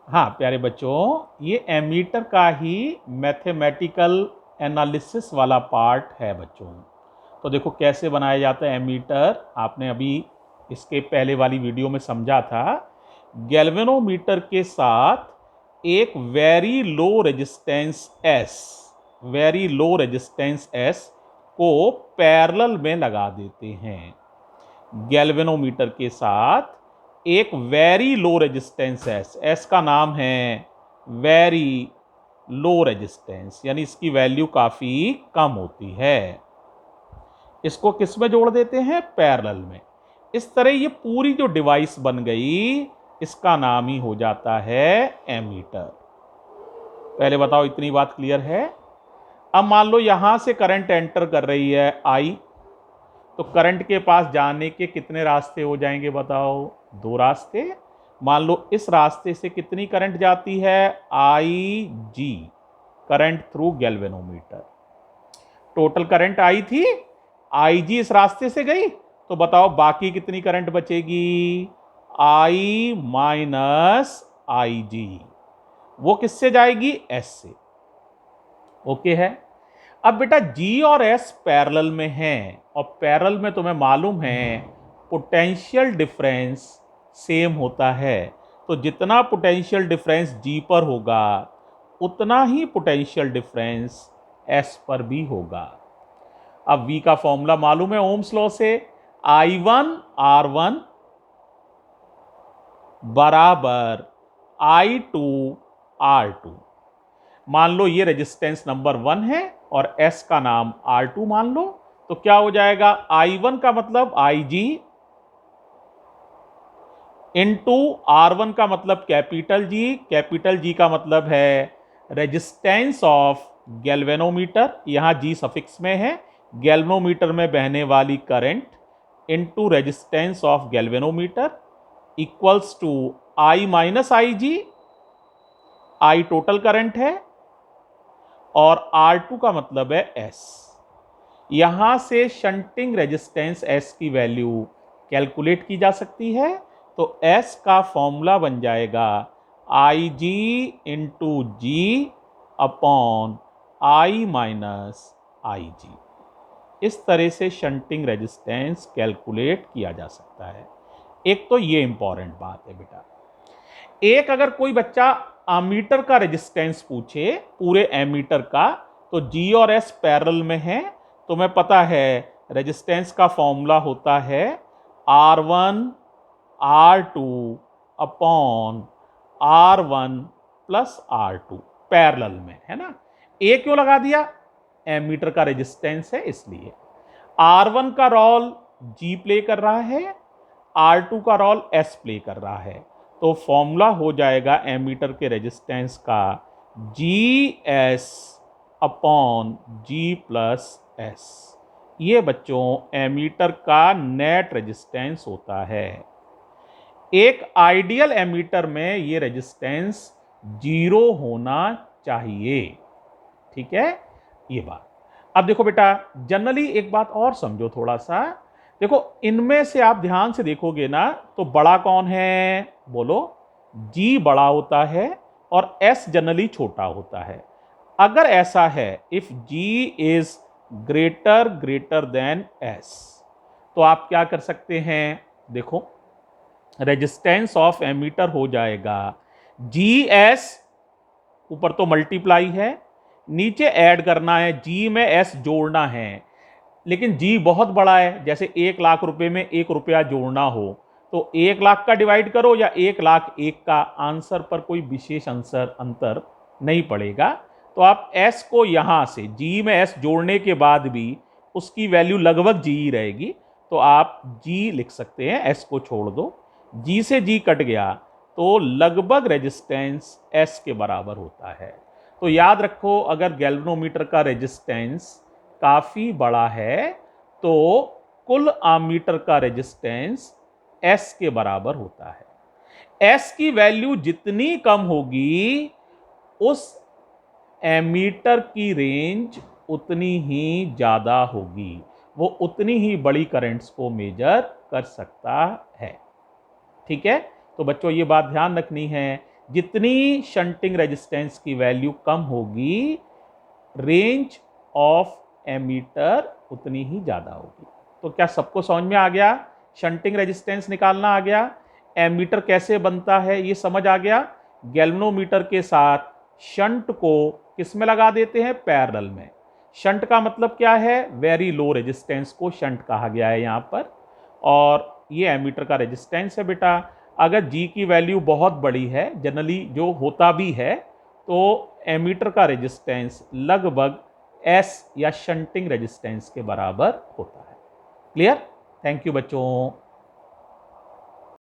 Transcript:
हाँ प्यारे बच्चों, ये एमीटर का ही मैथमेटिकल एनालिसिस वाला पार्ट है बच्चों। तो देखो कैसे बनाया जाता है एमीटर, आपने अभी इसके पहले वाली वीडियो में समझा था। गैल्वेनोमीटर के साथ एक वेरी लो रेजिस्टेंस एस को पैरेलल में लगा देते हैं। गैल्वेनोमीटर के साथ एक वेरी लो रेजिस्टेंस एस का नाम है वेरी लो रेजिस्टेंस, यानी इसकी वैल्यू काफी कम होती है। इसको किस में जोड़ देते हैं? पैरेलल में। इस तरह ये पूरी जो डिवाइस बन गई, इसका नाम ही हो जाता है एमीटर। पहले बताओ इतनी बात क्लियर है? अब मान लो यहां से करंट एंटर कर रही है आई, तो करंट के पास जाने के कितने रास्ते हो जाएंगे बताओ? दो रास्ते। मान लो इस रास्ते से कितनी करंट जाती है? I g, current through galvanometer. Total current I थी, आई जी इस रास्ते से गई, तो बताओ बाकी कितनी करंट बचेगी? आई माइनस आई जी। वो किससे जाएगी? एस से। ओके है। अब बेटा जी और एस पैरेलल में हैं, और पैरेलल में तुम्हें मालूम है पोटेंशियल डिफरेंस सेम होता है। तो जितना पोटेंशियल डिफरेंस जी पर होगा, उतना ही पोटेंशियल डिफरेंस एस पर भी होगा। अब वी का फॉर्मूला मालूम है ओम्स लॉ से, I1 R1 बराबर I2 R2। मान लो ये रेजिस्टेंस नंबर 1 है और S का नाम R2 मान लो, तो क्या हो जाएगा? I1 का मतलब IG इंटू R1 का मतलब कैपिटल जी का मतलब है रेजिस्टेंस ऑफ गैल्वेनोमीटर, यहां G सफिक्स में है, गैल्वेनोमीटर में बहने वाली current into resistance of galvanometer equals to I minus I G. I total current है और R2 का मतलब है S। यहां से शंटिंग रेजिस्टेंस S की वैल्यू कैलकुलेट की जा सकती है। तो S का फॉर्मूला बन जाएगा I g into g upon I minus I g. इस तरह से शंटिंग रेजिस्टेंस कैलकुलेट किया जा सकता है। एक तो ये इंपॉर्टेंट बात है बेटा। एक अगर कोई बच्चा अमीटर का रेजिस्टेंस पूछे, पूरे एमीटर का, तो जी और एस पैरेलल में है, तो मैं पता है रेजिस्टेंस का फॉर्मूला होता है R1 R2 upon R1 plus R2, parallel में है ना। ए क्यों लगा दिया? एमीटर का रेजिस्टेंस है इसलिए। R1 का रोल G प्ले कर रहा है, R2 का रोल S प्ले कर रहा है, तो फॉर्मूला हो जाएगा एमीटर के रेजिस्टेंस का GS upon G plus S। ये बच्चों एमीटर का नेट रेजिस्टेंस होता है। एक आइडियल एमीटर में ये रेजिस्टेंस 0 होना चाहिए। ठीक है, ये बात। अब देखो बेटा, जनरली एक बात और समझो थोड़ा सा। देखो इनमें से आप ध्यान से देखोगे ना, तो बड़ा कौन है? बोलो। जी बड़ा होता है और एस जनरली छोटा होता है। अगर ऐसा है, if G is greater than S, तो आप क्या कर सकते हैं? देखो रेजिस्टेंस ऑफ एमीटर हो जाएगा जी एस, ऊपर तो मल्टीप्लाई है, नीचे ऐड करना है, जी में एस जोड़ना है। लेकिन जी बहुत बड़ा है, जैसे 1 लाख रुपए में 1 रुपया जोड़ना हो, तो 1 लाख का डिवाइड करो या 1 लाख 1 का, आंसर पर कोई विशेष अंतर नहीं पड़ेगा। तो आप एस को यहां से जी में एस जोड़ने के बाद भी उसकी वैल्यू लगभग जी ही रहेगी, तो आप जी लिख सकते हैं, एस को छोड़ दो। जी से जी कट गया, तो लगभग रेजिस्टेंस एस के बराबर होता है। तो याद रखो, अगर गैल्वेनोमीटर का रेजिस्टेंस काफी बड़ा है, तो कुल आमीटर का रेजिस्टेंस एस के बराबर होता है। एस की वैल्यू जितनी कम होगी, उस एमीटर की रेंज उतनी ही ज्यादा होगी, वो उतनी ही बड़ी करंट्स को मेजर कर सकता है। ठीक है, तो बच्चों ये बात ध्यान रखनी है जितनी शंटिंग रेजिस्टेंस की वैल्यू कम होगी, रेंज ऑफ एमीटर उतनी ही ज्यादा होगी। तो क्या सबको समझ में आ गया? शंटिंग रेजिस्टेंस निकालना आ गया, एमीटर कैसे बनता है ये समझ आ गया। गैल्वेनोमीटर के साथ शंट को किस में लगा देते हैं? पैरेलल में। शंट का मतलब क्या है? वेरी लो रेजिस्टेंस को शंट कहा गया है यहां पर। और ये एमीटर का रेजिस्टेंस है बेटा। अगर जी की वैल्यू बहुत बड़ी है, जनरली जो होता भी है, तो एमीटर का रेजिस्टेंस लगभग एस या शंटिंग रेजिस्टेंस के बराबर होता है। क्लियर? थैंक यू बच्चों।